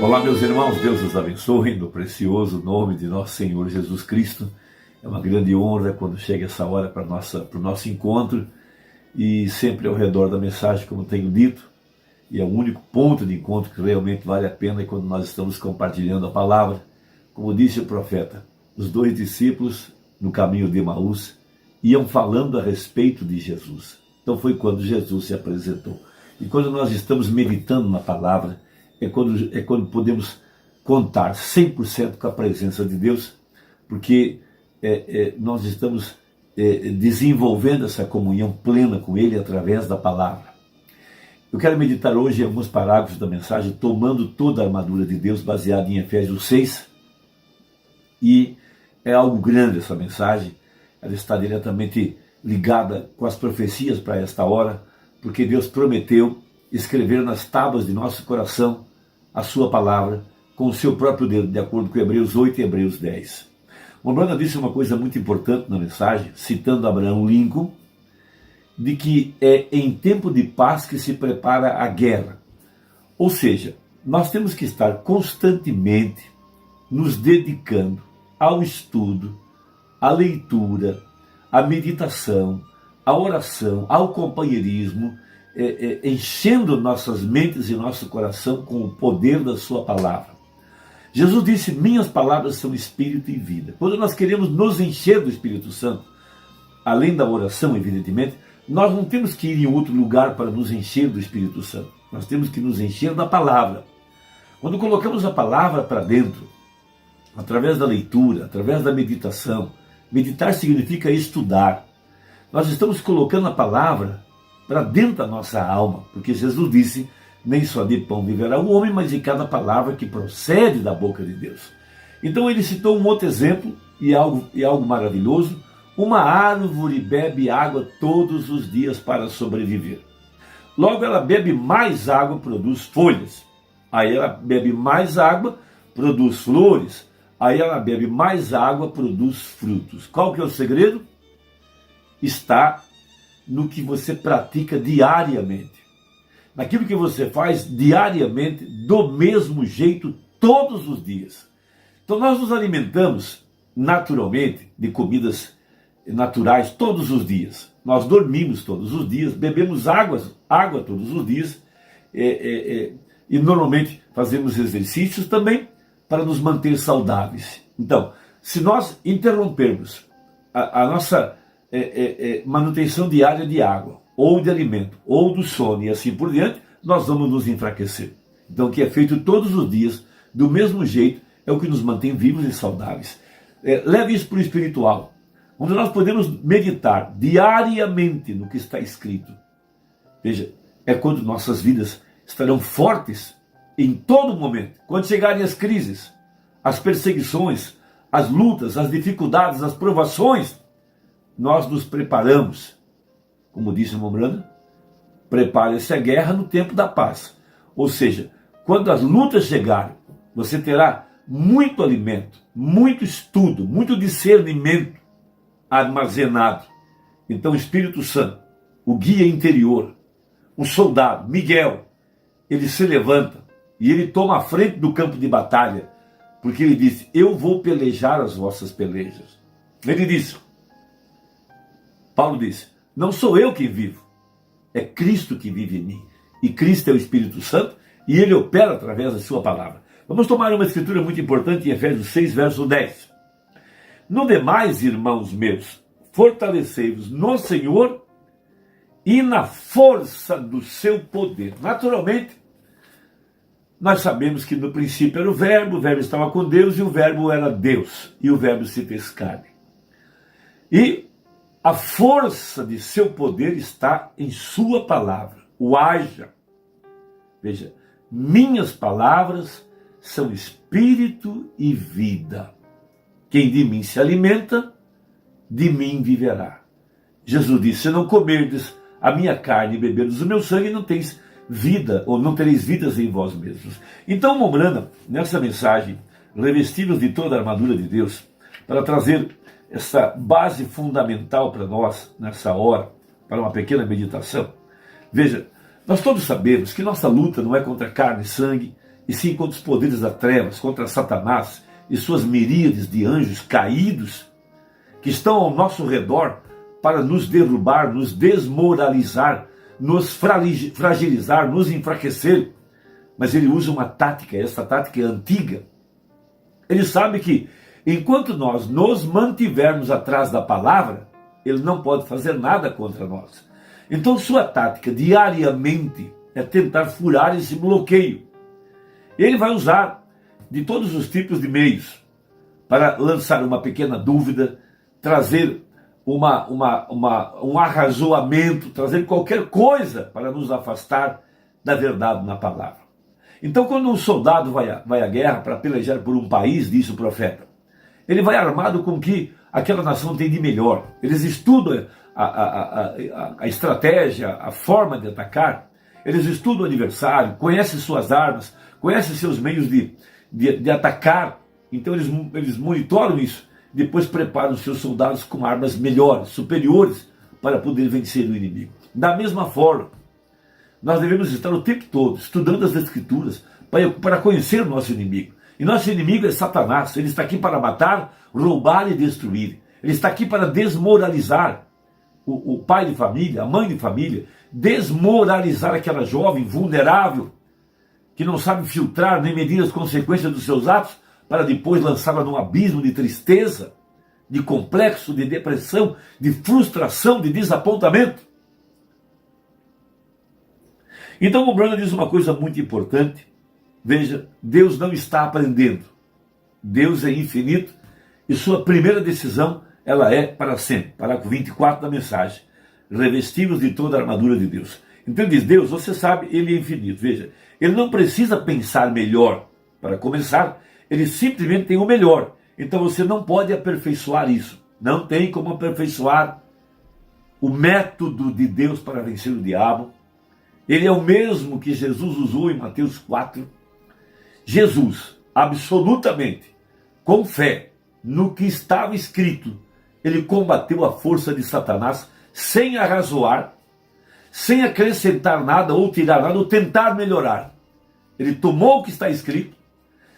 Olá, meus irmãos, Deus os abençoe no precioso nome de nosso Senhor Jesus Cristo. É uma grande honra quando chega essa hora para o nosso encontro e sempre ao redor da mensagem, como tenho dito, e é o único ponto de encontro que realmente vale a pena é quando nós estamos compartilhando a palavra. Como disse o profeta, os dois discípulos no caminho de Emaús iam falando a respeito de Jesus. Então foi quando Jesus se apresentou. E quando nós estamos meditando na palavra, é quando podemos contar 100% com a presença de Deus, porque nós estamos desenvolvendo essa comunhão plena com Ele através da palavra. Eu quero meditar hoje em alguns parágrafos da mensagem, tomando toda a armadura de Deus, baseada em Efésios 6, e é algo grande essa mensagem. Ela está diretamente ligada com as profecias para esta hora, porque Deus prometeu escrever nas tábuas de nosso coração a sua palavra com o seu próprio dedo, de acordo com Hebreus 8 e Hebreus 10. Mombrana disse uma coisa muito importante na mensagem, citando Abraham Lincoln, de que é em tempo de paz que se prepara a guerra. Ou seja, nós temos que estar constantemente nos dedicando ao estudo, à leitura, à meditação, à oração, ao companheirismo, enchendo nossas mentes e nosso coração com o poder da sua palavra. Jesus disse, minhas palavras são espírito e vida. Quando nós queremos nos encher do Espírito Santo, além da oração, evidentemente, nós não temos que ir em outro lugar para nos encher do Espírito Santo. Nós temos que nos encher da palavra. Quando colocamos a palavra para dentro, através da leitura, através da meditação, meditar significa estudar. Nós estamos colocando a palavra para dentro da nossa alma, porque Jesus disse, nem só de pão viverá o homem, mas de cada palavra que procede da boca de Deus. Então ele citou um outro exemplo, e algo maravilhoso. Uma árvore bebe água todos os dias para sobreviver. Logo ela bebe mais água, produz folhas. Aí ela bebe mais água, produz flores. Aí ela bebe mais água, produz frutos. Qual que é o segredo? Está no que você pratica diariamente. Naquilo que você faz diariamente, do mesmo jeito, todos os dias. Então nós nos alimentamos naturalmente de comidas naturais todos os dias. Nós dormimos todos os dias, bebemos água todos os dias e normalmente fazemos exercícios também para nos manter saudáveis. Então, se nós interrompermos a nossa manutenção diária de água, ou de alimento, ou do sono e assim por diante, nós vamos nos enfraquecer. Então o que é feito todos os dias, do mesmo jeito, é o que nos mantém vivos e saudáveis. Leve isso para o espiritual, onde nós podemos meditar diariamente no que está escrito. Veja, é quando nossas vidas estarão fortes em todo momento. Quando chegarem as crises, as perseguições, as lutas, as dificuldades, as provações, nós nos preparamos. Como disse Mombrana, prepare-se a guerra no tempo da paz. Ou seja, quando as lutas chegarem, você terá muito alimento, muito estudo, muito discernimento armazenado. Então o Espírito Santo, o guia interior, o soldado, Miguel, ele se levanta e ele toma a frente do campo de batalha, porque ele disse, eu vou pelejar as vossas pelejas. Ele disse, Paulo disse, não sou eu quem vivo, é Cristo que vive em mim. E Cristo é o Espírito Santo e ele opera através da sua palavra. Vamos tomar uma escritura muito importante em Efésios 6, verso 10. No demais, irmãos meus, fortalecei-vos no Senhor e na força do seu poder. Naturalmente, nós sabemos que no princípio era o verbo estava com Deus e o verbo era Deus. E o verbo se fez carne. E a força de seu poder está em sua palavra, o haja. Veja, minhas palavras são espírito e vida. Quem de mim se alimenta, de mim viverá. Jesus disse, se não comerdes a minha carne e beberdes o meu sangue, não tens vida, ou não tereis vidas em vós mesmos. Então, Mombrana, nessa mensagem, revestidos de toda a armadura de Deus, para trazer essa base fundamental para nós, nessa hora, para uma pequena meditação. Veja, nós todos sabemos que nossa luta não é contra carne e sangue, e sim contra os poderes das trevas, contra Satanás e suas miríades de anjos caídos que estão ao nosso redor para nos derrubar, nos desmoralizar, nos fragilizar, nos enfraquecer. Mas ele usa uma tática, essa tática é antiga. Ele sabe que enquanto nós nos mantivermos atrás da palavra, ele não pode fazer nada contra nós. Então sua tática diariamente é tentar furar esse bloqueio. Ele vai usar de todos os tipos de meios para lançar uma pequena dúvida, trazer um arrazoamento, trazer qualquer coisa para nos afastar da verdade na palavra. Então, quando um soldado vai à guerra para pelejar por um país, diz o profeta, ele vai armado com o que aquela nação tem de melhor. Eles estudam a estratégia, a forma de atacar, eles estudam o adversário, conhecem suas armas, conhecem seus meios de atacar. Então eles monitoram isso, depois preparam seus soldados com armas melhores, superiores, para poder vencer o inimigo. Da mesma forma, nós devemos estar o tempo todo estudando as Escrituras para conhecer o nosso inimigo. E nosso inimigo é Satanás. Ele está aqui para matar, roubar e destruir. Ele está aqui para desmoralizar o pai de família, a mãe de família, desmoralizar aquela jovem vulnerável que não sabe filtrar nem medir as consequências dos seus atos para depois lançá-la num abismo de tristeza, de complexo, de depressão, de frustração, de desapontamento. Então o Branham diz uma coisa muito importante. Veja, Deus não está aprendendo. Deus é infinito e sua primeira decisão, ela é para sempre. Parágrafo 24 da mensagem. Revestivos de toda a armadura de Deus. Então ele diz, Deus, você sabe, ele é infinito. Veja, ele não precisa pensar melhor. Para começar, ele simplesmente tem o melhor. Então você não pode aperfeiçoar isso. Não tem como aperfeiçoar o método de Deus para vencer o diabo. Ele é o mesmo que Jesus usou em Mateus 4. Jesus, absolutamente, com fé, no que estava escrito, ele combateu a força de Satanás sem arrazoar, sem acrescentar nada ou tirar nada ou tentar melhorar. Ele tomou o que está escrito,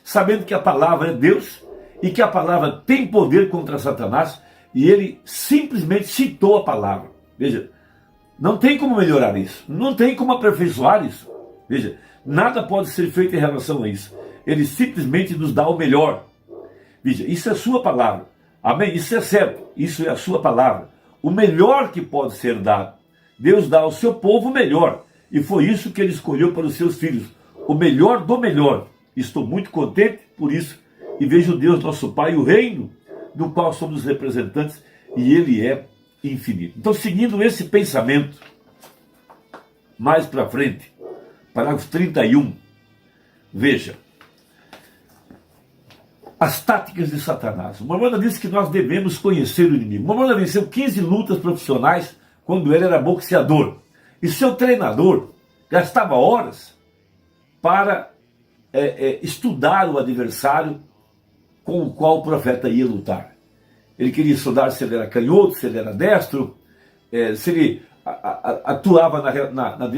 sabendo que a palavra é Deus e que a palavra tem poder contra Satanás, e ele simplesmente citou a palavra. Veja, não tem como melhorar isso, não tem como aperfeiçoar isso. Veja, nada pode ser feito em relação a isso. Ele simplesmente nos dá o melhor. Veja, isso é a sua palavra. Amém? Isso é certo, isso é a sua palavra. O melhor que pode ser dado. Deus dá ao seu povo o melhor. E foi isso que ele escolheu para os seus filhos. O melhor do melhor. Estou muito contente por isso. E vejo Deus, nosso Pai, o reino do qual somos representantes. E ele é infinito. Então, seguindo esse pensamento, mais para frente, parágrafo 31, veja, as táticas de Satanás. O Mormona disse que nós devemos conhecer o inimigo. O Mormona venceu 15 lutas profissionais quando ele era boxeador. E seu treinador gastava horas para estudar o adversário com o qual o profeta ia lutar. Ele queria estudar se ele era canhoto, se ele era destro, se ele atuava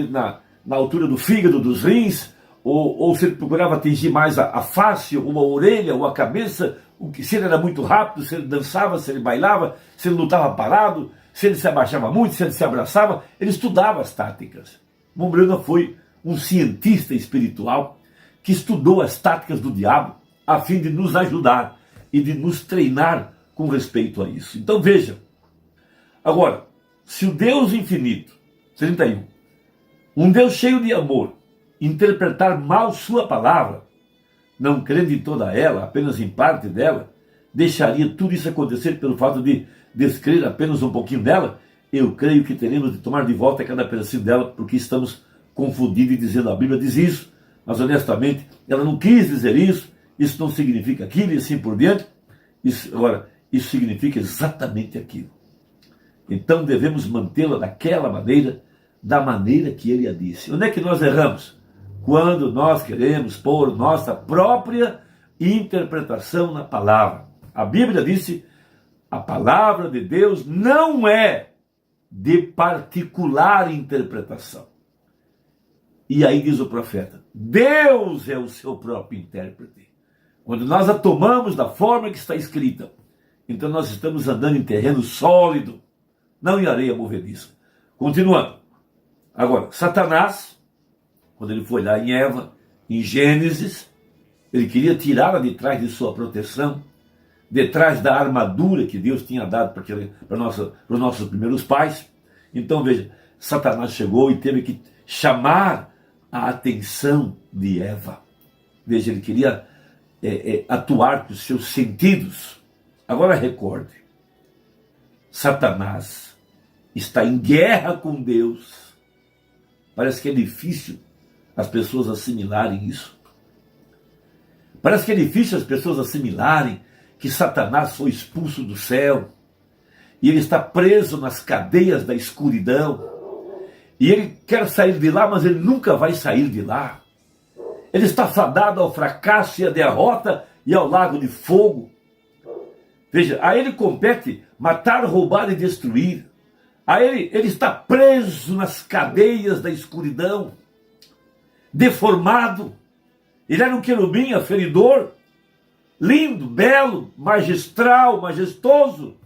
na altura do fígado, dos rins, ou se ele procurava atingir mais a face, ou a orelha, ou a cabeça, se ele era muito rápido, se ele dançava, se ele bailava, se ele lutava parado, se ele se abaixava muito, se ele se abraçava. Ele estudava as táticas. Mombrana foi um cientista espiritual que estudou as táticas do diabo a fim de nos ajudar e de nos treinar com respeito a isso. Então veja, agora, se o Deus infinito, 31, um Deus cheio de amor, interpretar mal sua palavra, não crendo em toda ela, apenas em parte dela, deixaria tudo isso acontecer pelo fato de descrer apenas um pouquinho dela? Eu creio que teremos de tomar de volta cada pedacinho dela, porque estamos confundidos e dizendo, a Bíblia diz isso, mas honestamente ela não quis dizer isso, isso não significa aquilo e assim por diante. Isso significa exatamente aquilo. Então devemos mantê-la daquela maneira, da maneira que ele a disse. Onde é que nós erramos? Quando nós queremos pôr nossa própria interpretação na palavra. A Bíblia disse, a palavra de Deus não é de particular interpretação. E aí diz o profeta, Deus é o seu próprio intérprete. Quando nós a tomamos da forma que está escrita, então nós estamos andando em terreno sólido, não em areia movediça. Continuando. Agora, Satanás, quando ele foi lá em Eva, em Gênesis, ele queria tirá-la de trás de sua proteção, de trás da armadura que Deus tinha dado para os nossos primeiros pais. Então veja, Satanás chegou e teve que chamar a atenção de Eva. Veja, ele queria atuar com os seus sentidos. Agora recorde, Satanás está em guerra com Deus. Parece que é difícil as pessoas assimilarem isso. Parece que é difícil as pessoas assimilarem que Satanás foi expulso do céu e ele está preso nas cadeias da escuridão. E ele quer sair de lá, mas ele nunca vai sair de lá. Ele está fadado ao fracasso e à derrota e ao lago de fogo. Veja, a ele compete matar, roubar e destruir. A ele está preso nas cadeias da escuridão, deformado. Ele era um querubim aferidor, lindo, belo, magistral, majestoso.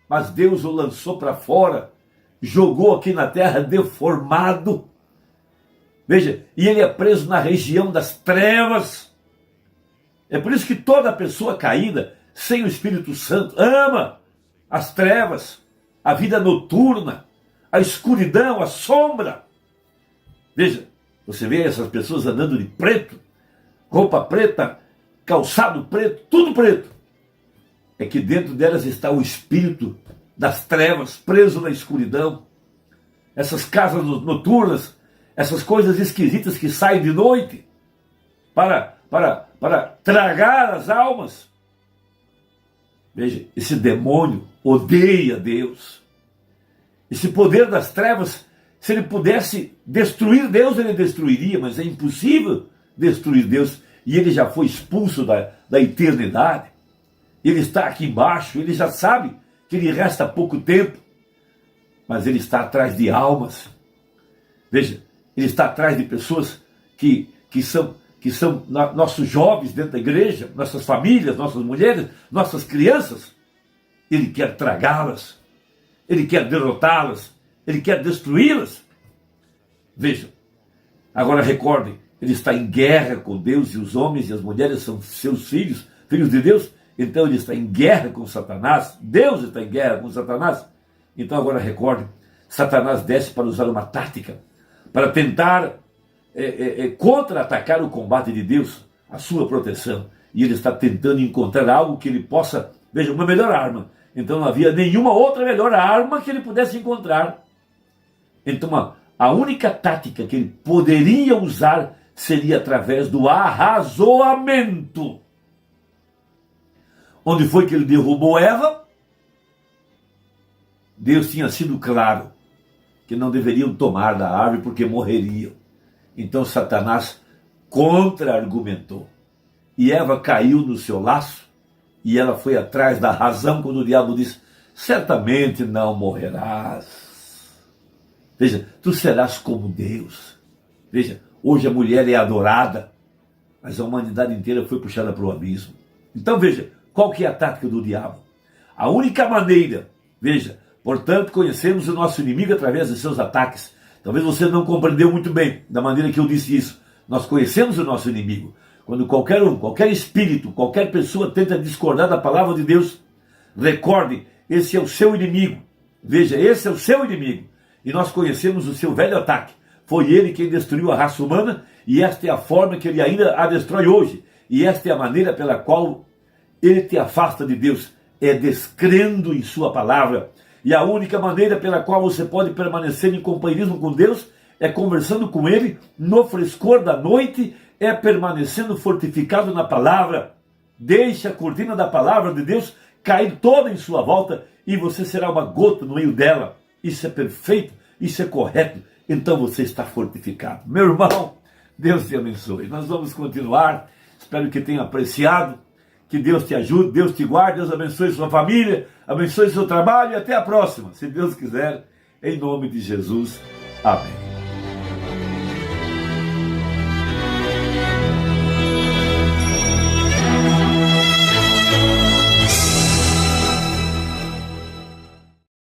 Mas Deus o lançou para fora, jogou aqui na terra deformado. Veja, e ele é preso na região das trevas. É por isso que toda pessoa caída, sem o Espírito Santo, ama as trevas, a vida noturna, a escuridão, a sombra. Veja, você vê essas pessoas andando de preto, roupa preta, calçado preto, tudo preto. É que dentro delas está o espírito das trevas, preso na escuridão. Essas casas noturnas, essas coisas esquisitas que saem de noite para tragar as almas. Veja, esse demônio odeia Deus. Esse poder das trevas, se ele pudesse destruir Deus, ele destruiria, mas é impossível destruir Deus. E ele já foi expulso da eternidade. Ele está aqui embaixo, ele já sabe que lhe resta pouco tempo, mas ele está atrás de almas. Veja, ele está atrás de pessoas que são nossos jovens dentro da igreja, nossas famílias, nossas mulheres, nossas crianças. Ele quer tragá-las, ele quer derrotá-las, ele quer destruí-las. Vejam, agora recordem, ele está em guerra com Deus e os homens e as mulheres são seus filhos, filhos de Deus. Então ele está em guerra com Satanás, Deus está em guerra com Satanás. Então agora recorde, Satanás desce para usar uma tática, para tentar contra-atacar o combate de Deus, a sua proteção. E ele está tentando encontrar algo que ele possa, veja, uma melhor arma. Então não havia nenhuma outra melhor arma que ele pudesse encontrar. Então a única tática que ele poderia usar seria através do arrazoamento. Onde foi que ele derrubou Eva? Deus tinha sido claro que não deveriam tomar da árvore porque morreriam. Então Satanás contra-argumentou. E Eva caiu no seu laço e ela foi atrás da razão quando o diabo disse, certamente não morrerás. Veja, tu serás como Deus. Veja, hoje a mulher é adorada, mas a humanidade inteira foi puxada para o abismo. Então veja, qual que é a tática do diabo? A única maneira, veja, portanto conhecemos o nosso inimigo através de seus ataques. Talvez você não compreendeu muito bem da maneira que eu disse isso. Nós conhecemos o nosso inimigo. Quando qualquer espírito, qualquer pessoa tenta discordar da palavra de Deus, recorde, esse é o seu inimigo. Veja, esse é o seu inimigo. E nós conhecemos o seu velho ataque. Foi ele quem destruiu a raça humana e esta é a forma que ele ainda a destrói hoje. E esta é a maneira pela qual ele te afasta de Deus, é descrendo em sua palavra. E a única maneira pela qual você pode permanecer em companheirismo com Deus é conversando com Ele no frescor da noite, é permanecendo fortificado na palavra. Deixe a cortina da palavra de Deus cair toda em sua volta e você será uma gota no meio dela. Isso é perfeito, isso é correto. Então você está fortificado. Meu irmão, Deus te abençoe. Nós vamos continuar. Espero que tenha apreciado. Que Deus te ajude, Deus te guarde, Deus abençoe sua família, abençoe seu trabalho e até a próxima, se Deus quiser, em nome de Jesus. Amém.